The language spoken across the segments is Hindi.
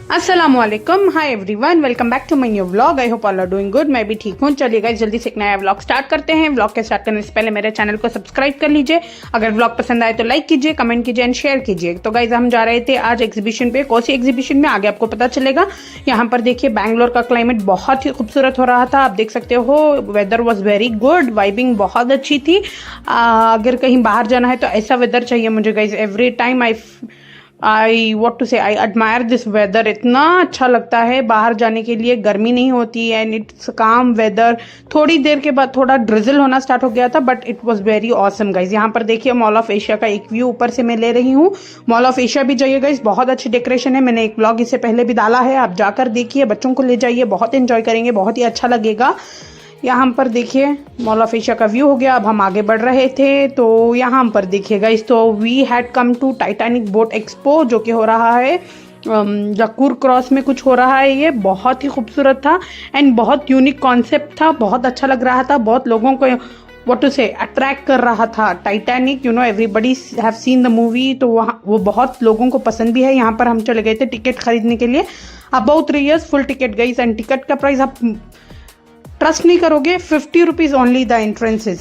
अस्सलामुअलैकुम, hi everyone, welcome back to my new vlog. I hope all are doing good. मैं भी ठीक हूँ। चलिए गाइस, जल्दी से एक नया व्लॉग स्टार्ट करते हैं। व्लॉग के स्टार्ट करने से पहले मेरे चैनल को सब्सक्राइब कर लीजिए। अगर व्लॉग पसंद आए तो लाइक कीजिए, कमेंट कीजिए एंड शेयर कीजिए। तो गाइस, हम जा रहे थे आज एग्जीबिशन पे। कौन सी एग्जीबिशन में आगे आपको पता चलेगा। यहाँ पर देखिए, बैंगलोर का क्लाइमेट बहुत ही खूबसूरत हो रहा था। आप देख सकते हो, weather was very good, vibing बहुत अच्छी थी। अगर कहीं बाहर जाना है तो ऐसा वेदर चाहिए मुझे guys. Every time I want to say I admire this weather. इतना अच्छा लगता है बाहर जाने के लिए, गर्मी नहीं होती है एंड इट्स काम वेदर। थोड़ी देर के बाद थोड़ा ड्रिजल होना स्टार्ट हो गया था, but it was very awesome guys. यहाँ पर देखिए, मॉल ऑफ एशिया का एक व्यू ऊपर से मैं ले रही हूँ। मॉल ऑफ एशिया भी जाइए गाइज, बहुत अच्छी डेकोरेशन है। मैंने एक ब्लॉग इससे पहले भी डाला है, आप जाकर देखिए, बच्चों को ले जाइए, बहुत एंजॉय करेंगे, बहुत ही अच्छा लगेगा। यहाँ पर देखिए, मॉल ऑफ एशिया का व्यू हो गया। अब हम आगे बढ़ रहे थे तो यहाँ पर देखिएगा, इस तो we had come to Titanic boat expo, जो कि हो रहा है जकूर क्रॉस में कुछ हो रहा है। ये बहुत ही खूबसूरत था एंड बहुत यूनिक कॉन्सेप्ट था, बहुत अच्छा लग रहा था। बहुत लोगों को व्हाट टू से अट्रैक्ट कर रहा था Titanic. You know, everybody have seen the movie, तो वहाँ वो बहुत लोगों को पसंद भी है। यहाँ पर हम चले गए थे टिकट खरीदने के लिए। About 3 years full ticket guys, and ticket का प्राइस आप ट्रस्ट नहीं करोगे, 50 rupees only the entrances,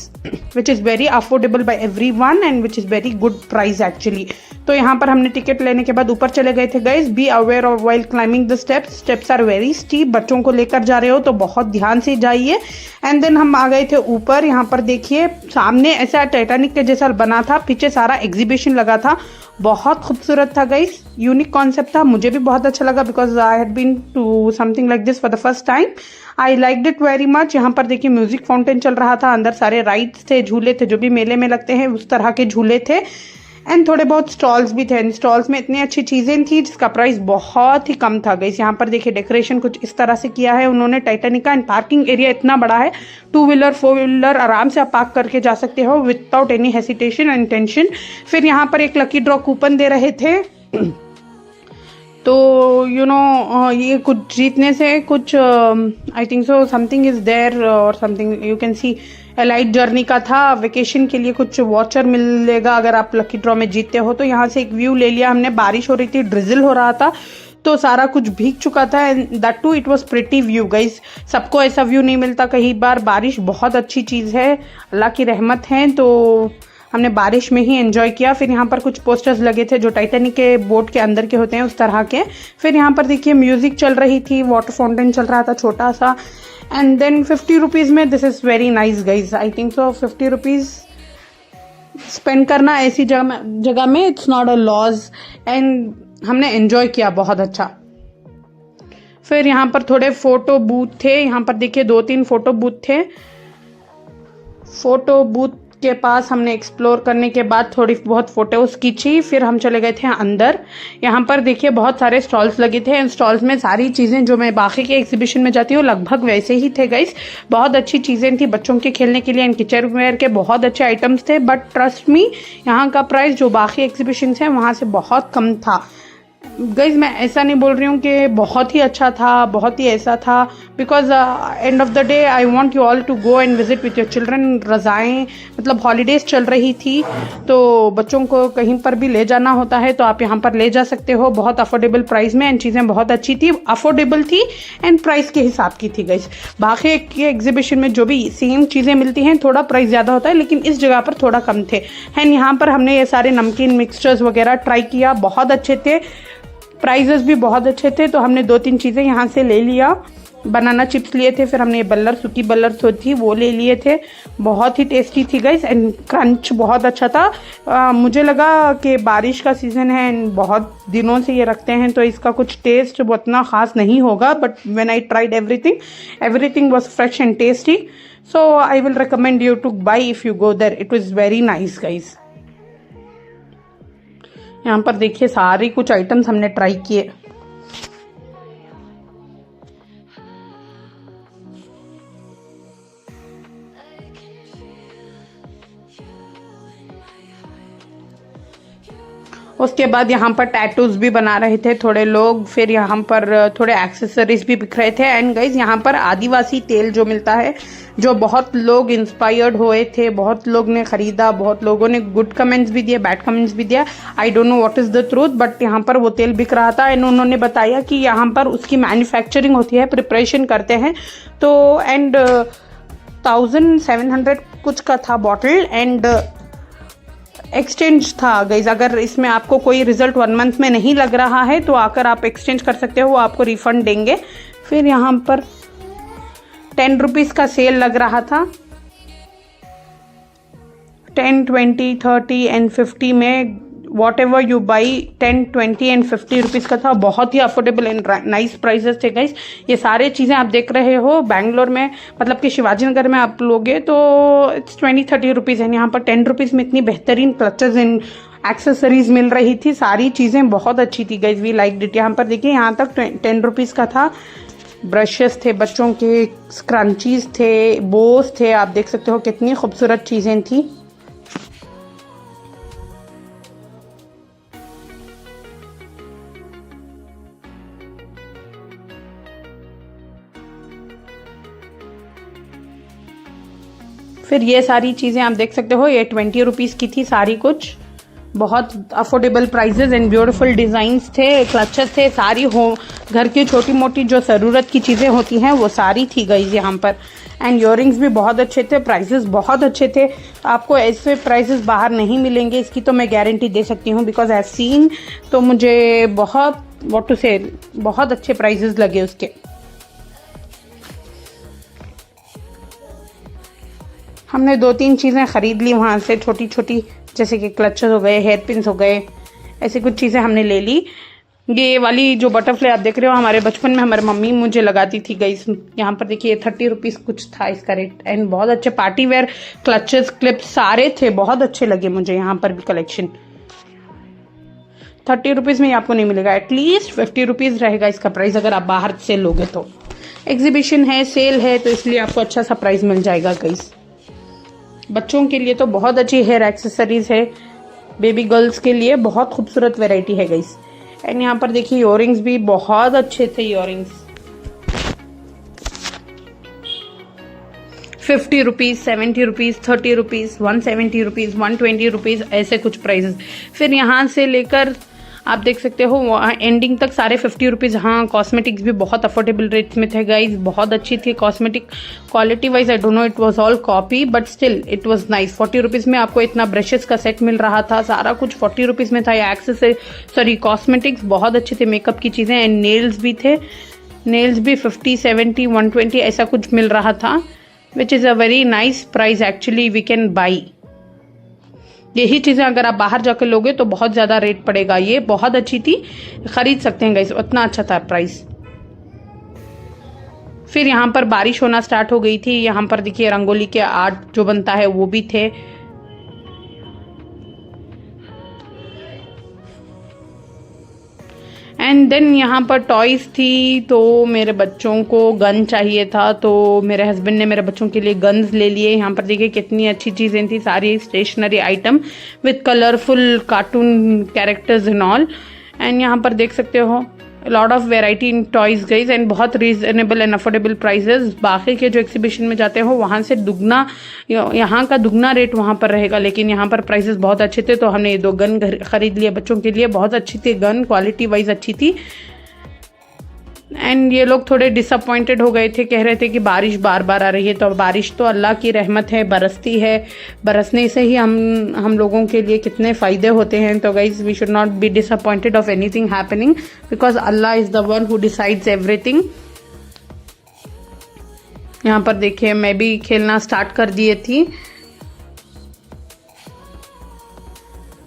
which is very affordable by every one and which is very good price actually. तो यहाँ पर हमने टिकट लेने के बाद ऊपर चले गए थे guys. Be aware of while climbing the steps, steps are very steep. बच्चों को लेकर जा रहे हो तो बहुत ध्यान से जाइए। एंड देन हम आ गए थे ऊपर। यहाँ पर देखिए, सामने ऐसा टाइटैनिक के जैसा बना था, पीछे सारा एग्जीबिशन लगा था, बहुत खूबसूरत था गाइस, यूनिक कॉन्सेप्ट था। मुझे भी बहुत अच्छा लगा, because I had been to something like this for the first time. I liked it very much. यहाँ पर देखिए, म्यूजिक फाउंटेन चल रहा था, अंदर सारे राइड्स थे, झूले थे, जो भी मेले में लगते हैं उस तरह के झूले थे। एंड थोड़े बहुत स्टॉल्स भी थे। स्टॉल्स में इतनी अच्छी चीजें थी जिसका प्राइस बहुत ही कम था गाइस। यहाँ पर देखिए, डेकोरेशन कुछ इस तरह से किया है उन्होंने टाइटैनिक का। एंड पार्किंग एरिया इतना बड़ा है, 2 व्हीलर 4 व्हीलर आराम से आप पार्क करके जा सकते हो without any hesitation and tension. फिर यहाँ पर एक लकी ड्रॉ कूपन दे रहे थे। तो यू नो, ये कुछ जीतने से कुछ I think so something is there और something you can see elite journey का था। वेकेशन के लिए कुछ वॉचर मिलेगा अगर आप लकी ड्रॉ में जीतते हो। तो यहाँ से एक व्यू ले लिया हमने। बारिश हो रही थी, ड्रिजल हो रहा था, तो सारा कुछ भीग चुका था and that too it was pretty view guys. सबको ऐसा व्यू नहीं मिलता कहीं बार। बारिश बहुत अच्छी चीज़ है, अल्लाह की रहमत है। तो हमने बारिश में ही एंजॉय किया। फिर यहाँ पर कुछ पोस्टर्स लगे थे जो टाइटैनिक के बोट के अंदर के होते हैं, उस तरह के। फिर यहाँ पर देखिए, म्यूजिक चल रही थी, वाटर फाउंटेन चल रहा था छोटा सा। एंड देन 50 रुपीज़ में this is very nice guys. I think so 50 rupees spend करना ऐसी जगह में it's not a loss. And हमने एंजॉय किया बहुत अच्छा। फिर यहाँ पर थोड़े फोटो बूथ थे। यहाँ पर देखिए, 2-3 फोटो बूथ थे। फोटो बूथ के पास हमने एक्सप्लोर करने के बाद थोड़ी बहुत फोटोज खींची। फिर हम चले गए थे अंदर। यहाँ पर देखिए, बहुत सारे स्टॉल्स लगे थे। इन स्टॉल्स में सारी चीज़ें जो मैं बाकी के एग्जीबिशन में जाती हूँ लगभग वैसे ही थे गाइस। बहुत अच्छी चीज़ें थी बच्चों के खेलने के लिए एंड किचन वेयर के बहुत अच्छे आइटम्स थे। बट ट्रस्ट मी, यहाँ का प्राइस जो बाकी एग्जीबिशन है वहाँ से बहुत कम था गाइज। मैं ऐसा नहीं बोल रही हूँ कि बहुत ही अच्छा था, बहुत ही ऐसा था, because end of the day I want you all to go and visit with your children. रज़ाएँ मतलब हॉलीडेज चल रही थी, तो बच्चों को कहीं पर भी ले जाना होता है तो आप यहाँ पर ले जा सकते हो बहुत अफोर्डेबल प्राइस में। एंड चीज़ें बहुत अच्छी थी, अफोर्डेबल थी एंड प्राइस के हिसाब की थी गाइज। बाकी के एग्जीबिशन में जो भी सेम चीज़ें मिलती हैं, थोड़ा प्राइस ज़्यादा होता है, लेकिन इस जगह पर थोड़ा कम थे। एंड यहाँ पर हमने ये सारे नमकीन मिक्सचर्स वगैरह ट्राई किया, बहुत अच्छे थे, प्राइजेस भी बहुत अच्छे थे। तो हमने 2-3 चीज़ें यहाँ से ले लिया। बनाना चिप्स लिए थे, फिर हमने बल्लर, सूखी बल्लर थी वो ले लिए थे। बहुत ही टेस्टी थी गाइस एंड क्रंच बहुत अच्छा था। मुझे लगा कि बारिश का सीज़न है एंड बहुत दिनों से ये रखते हैं तो इसका कुछ टेस्ट उतना ख़ास नहीं होगा। But when I tried everything was fresh and tasty. So I will recommend you to buy if you go there. It was very nice guys. यहाँ पर देखिए, सारी कुछ आइटम्स हमने ट्राई किए। उसके बाद यहाँ पर टैटूज भी बना रहे थे थोड़े लोग। फिर यहाँ पर थोड़े एक्सेसरीज भी बिक रहे थे। एंड गाइज, यहाँ पर आदिवासी तेल जो मिलता है जो बहुत लोग इंस्पायर्ड हुए थे, बहुत लोग ने ख़रीदा, बहुत लोगों ने गुड कमेंट्स भी दिए, बैड कमेंट्स भी दिया। I don't know what is the truth, but यहाँ पर वो तेल बिक रहा था एंड उन्होंने बताया कि यहाँ पर उसकी मैन्युफैक्चरिंग होती है, प्रिपरेशन करते हैं। तो एंड 1700 कुछ का था बॉटल एंड एक्सचेंज था गाइज। अगर इसमें आपको कोई रिजल्ट 1 मंथ में नहीं लग रहा है तो आकर आप एक्सचेंज कर सकते हो, वो आपको रिफंड देंगे। फिर यहाँ पर 10 रुपीज़ का सेल लग रहा था, 10, 20, 30 एंड 50 में what ever you by 10, 20 and 50 rupees का था। बहुत ही अफोर्डेबल एंड नाइस प्राइसेस थे गाइस। ये सारे चीज़ें आप देख रहे हो बैंगलोर में, मतलब कि शिवाजी नगर में आप लोगे तो इट्स 20-30 रुपीज़ है। यहाँ पर 10 रुपीज़ में इतनी बेहतरीन क्लचेज एंड एक्सेसरीज मिल रही थी, सारी चीज़ें बहुत अच्छी थी गाइस, वी लाइक इट। यहाँ पर देखिए यहाँ तक 10 रुपीज़ का था, ब्रशेस थे, बच्चों के स्क्रंचीज थे, बोस थे, आप देख सकते हो कितनी खूबसूरत चीज़ें थी। फिर ये सारी चीज़ें आप देख सकते हो, ये 20 रुपीज़ की थी सारी, कुछ बहुत affordable prices and beautiful designs थे, क्लचेस थे, सारी हो घर की छोटी मोटी जो ज़रूरत की चीज़ें होती हैं वो सारी थी गई यहाँ पर। एंड इयररिंग्स भी बहुत अच्छे थे, प्राइजेस बहुत अच्छे थे। आपको ऐसे प्राइजेस बाहर नहीं मिलेंगे, इसकी तो मैं गारंटी दे सकती हूँ, बिकॉज आई हैव सीन। तो मुझे बहुत व्हाट टू से बहुत अच्छे प्राइजेस लगे उसके। हमने 2-3 चीज़ें ख़रीद ली वहाँ से, छोटी छोटी, जैसे कि क्लचेस हो गए, हेयर पिन्स हो गए, ऐसी कुछ चीज़ें हमने ले ली। ये वाली जो बटरफ्लाई आप देख रहे हो, हमारे बचपन में हमारी मम्मी मुझे लगाती थी गई। यहाँ पर देखिए 30 रुपीज़ कुछ था इसका रेट एंड बहुत अच्छे पार्टी वेयर क्लचेस, क्लिप्स सारे थे, बहुत अच्छे लगे मुझे यहाँ पर भी कलेक्शन। 30 रुपीज़ में आपको नहीं मिलेगा, एटलीस्ट 50 रुपीज़ रहेगा इसका प्राइस अगर आप बाहर से लोगे तो। एग्जीबिशन है, सेल है, तो इसलिए आपको अच्छा सा प्राइस मिल जाएगा गाइस। बच्चों के लिए तो बहुत अच्छी हेयर एक्सेसरीज है, बेबी गर्ल्स के लिए बहुत खूबसूरत वैरायटी है गाइस। एंड यहाँ पर देखिए इयररिंग्स भी बहुत अच्छे थे, earrings 50 rupees, 70 rupees, 30 rupees, 170 rupees, 120 rupees, ऐसे कुछ प्राइजेस। फिर यहाँ से लेकर आप देख सकते हो एंडिंग तक सारे 50 रुपीज़। हाँ, कॉस्मेटिक्स भी बहुत अफोर्डेबल रेट्स में थे गाइज, बहुत अच्छी थी cosmetic quality wise. I don't know it was all copy but still it was nice. 40 rupees में आपको इतना ब्रशेस का सेट मिल रहा था, सारा कुछ 40 रुपीज़ में था। ये कॉस्मेटिक्स बहुत अच्छे थे, मेकअप की चीज़ें एंड नेल्स भी थे। नेल्स भी 50, 70, 120 ऐसा कुछ मिल रहा था, which is a very nice price actually we can buy. यही चीज़ें अगर आप बाहर जाकर लोगे तो बहुत ज़्यादा रेट पड़ेगा। ये बहुत अच्छी थी, खरीद सकते हैं गाइस, उतना अच्छा था प्राइस। फिर यहाँ पर बारिश होना स्टार्ट हो गई थी। यहाँ पर देखिए रंगोली के आर्ट जो बनता है वो भी थे। एंड देन यहाँ पर टॉयज़ थी, तो मेरे बच्चों को गन चाहिए था, तो मेरे हस्बैंड ने मेरे बच्चों के लिए गन्स ले लिए। यहाँ पर देखिए कितनी अच्छी चीज़ें थी, सारी stationery item with colourful cartoon characters and all. And यहाँ पर देख सकते हो lot of variety in toys guys and बहुत रीजनेबल एंड अफोर्डेबल प्राइजेस। बाकी के जो एग्जीबिशन में जाते हो वहाँ से दुगना, यहाँ का दुगना रेट वहाँ पर रहेगा, लेकिन यहाँ पर प्राइसेस बहुत अच्छे थे। तो हमने ये 2 गन खरीद लिए बच्चों के लिए, बहुत अच्छी थी गन, क्वालिटी वाइज अच्छी थी। एंड ये लोग थोड़े डिसअपॉइंटेड हो गए थे, कह रहे थे कि बारिश बार बार आ रही है। तो बारिश तो अल्लाह की रहमत है, बरसती है, बरसने से ही हम लोगों के लिए कितने फ़ायदे होते हैं। तो guys we should not be disappointed of anything happening, because Allah is the one who decides everything. यहाँ पर देखिए मैं भी खेलना स्टार्ट कर दिए थी।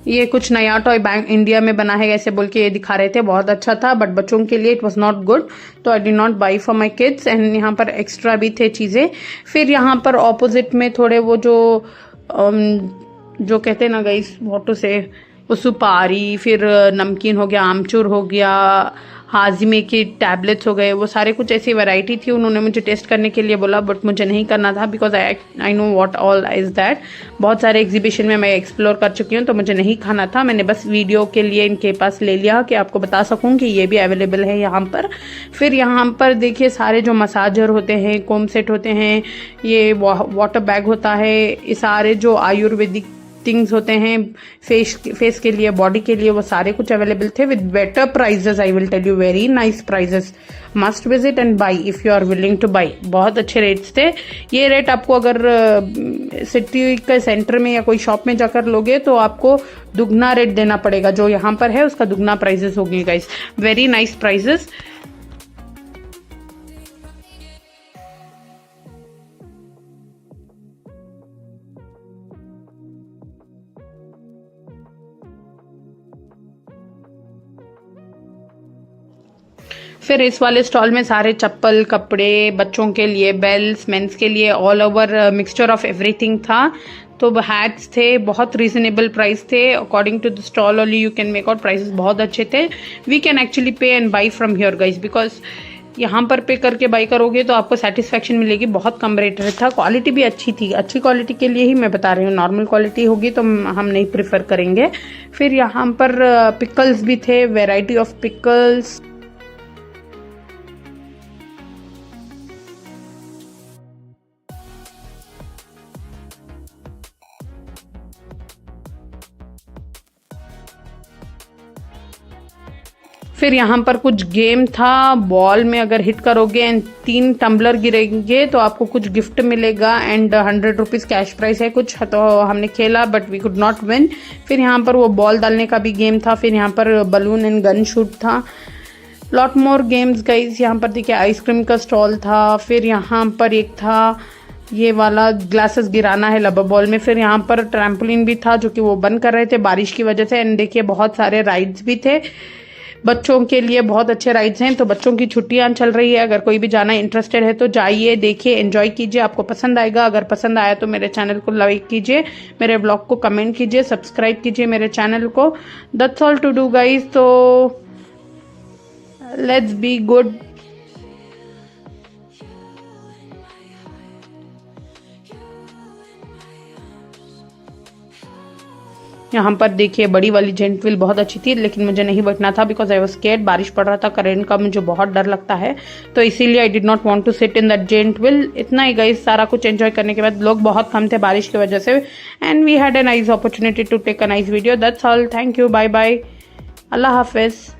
ये कुछ नया टॉय बैंक इंडिया में बना है ऐसे बोल के ये दिखा रहे थे, बहुत अच्छा था, बट बच्चों के लिए इट वाज नॉट गुड, तो आई did not by for my kids. And यहाँ पर एक्स्ट्रा भी थे चीज़ें। फिर यहाँ पर ऑपोजिट में थोड़े वो जो कहते हैं ना गाइस, व्हाट टू से, वो सुपारी, फिर नमकीन हो गया, आमचूर हो गया, हाजिमे की टैबलेट्स हो गए, वो सारे कुछ ऐसी वैरायटी थी। उन्होंने मुझे टेस्ट करने के लिए बोला, बट मुझे नहीं करना था because I know what all is that. बहुत सारे एग्जीबिशन में मैं एक्सप्लोर कर चुकी हूँ, तो मुझे नहीं खाना था। मैंने बस वीडियो के लिए इनके पास ले लिया कि आपको बता सकूँ कि ये भी अवेलेबल है यहाँ पर। फिर यहाँ पर देखिए सारे जो मसाजर होते हैं, कोम सेट होते हैं, ये वाटर बैग होता है, ये सारे जो आयुर्वेदिक थिंग्स होते हैं फेस के लिए, बॉडी के लिए, वो सारे कुछ अवेलेबल थे with better prices. I will tell you, very nice prices. Must visit and buy if you are willing to buy. बहुत अच्छे रेट्स थे। ये रेट आपको अगर सिटी के सेंटर में या कोई शॉप में जाकर लोगे तो आपको दुगना रेट देना पड़ेगा। जो यहाँ पर है उसका दुगना प्राइजेस होगी गाइस। Very nice prices. फिर इस वाले स्टॉल में सारे चप्पल, कपड़े, बच्चों के लिए बेल्स, मेंस के लिए all over mixture of everything था। तो हैट्स थे, बहुत रीजनेबल प्राइस थे। According to the stall only you can make out, prices बहुत अच्छे थे। We can actually pay and buy from here guys, because यहाँ पर पे करके बाई करोगे तो आपको सेटिस्फेक्शन मिलेगी। बहुत कम रेट था, क्वालिटी भी अच्छी थी। अच्छी क्वालिटी के लिए ही मैं बता रही हूँ, नॉर्मल क्वालिटी होगी तो हम नहीं प्रिफर करेंगे। फिर यहाँ पर पिकल्स भी थे, वेराइटी ऑफ पिकल्स। फिर यहाँ पर कुछ गेम था, बॉल में अगर हिट करोगे एंड 3 टम्बलर गिरेंगे तो आपको कुछ गिफ्ट मिलेगा एंड 100 रुपीज़ कैश प्राइस है कुछ। तो हमने खेला but we could not win. फिर यहाँ पर वो बॉल डालने का भी गेम था। फिर यहाँ पर बलून एंड गन शूट था। Lot more games guys. यहाँ पर देखिए आइसक्रीम का स्टॉल था। फिर यहाँ पर एक था ये वाला ग्लासेस गिराना है लबर बॉल में। फिर यहाँ पर ट्रैम्पोलिन भी था जो कि वो बंद कर रहे थे बारिश की वजह से। एंड देखिए बहुत सारे राइड्स भी थे बच्चों के लिए, बहुत अच्छे राइड्स हैं। तो बच्चों की छुट्टियां चल रही है, अगर कोई भी जाना इंटरेस्टेड है तो जाइए, देखिए, एंजॉय कीजिए, आपको पसंद आएगा। अगर पसंद आया तो मेरे चैनल को लाइक कीजिए, मेरे ब्लॉग को कमेंट कीजिए, सब्सक्राइब कीजिए मेरे चैनल को। That's all to do guys. तो लेट्स बी गुड। यहाँ पर देखिए बड़ी वाली जेंट व्हील बहुत अच्छी थी, लेकिन मुझे नहीं बैठना था बिकॉज आई वाज स्केर्ड। बारिश पड़ रहा था, करंट का मुझे बहुत डर लगता है, तो इसीलिए I did not want to sit in that giant wheel. इतना ही गाइस, सारा कुछ एंजॉय करने के बाद लोग बहुत कम थे बारिश की वजह से, and we had a nice opportunity to take a nice video. That's all, thank you, bye bye, अल्लाह हाफिज।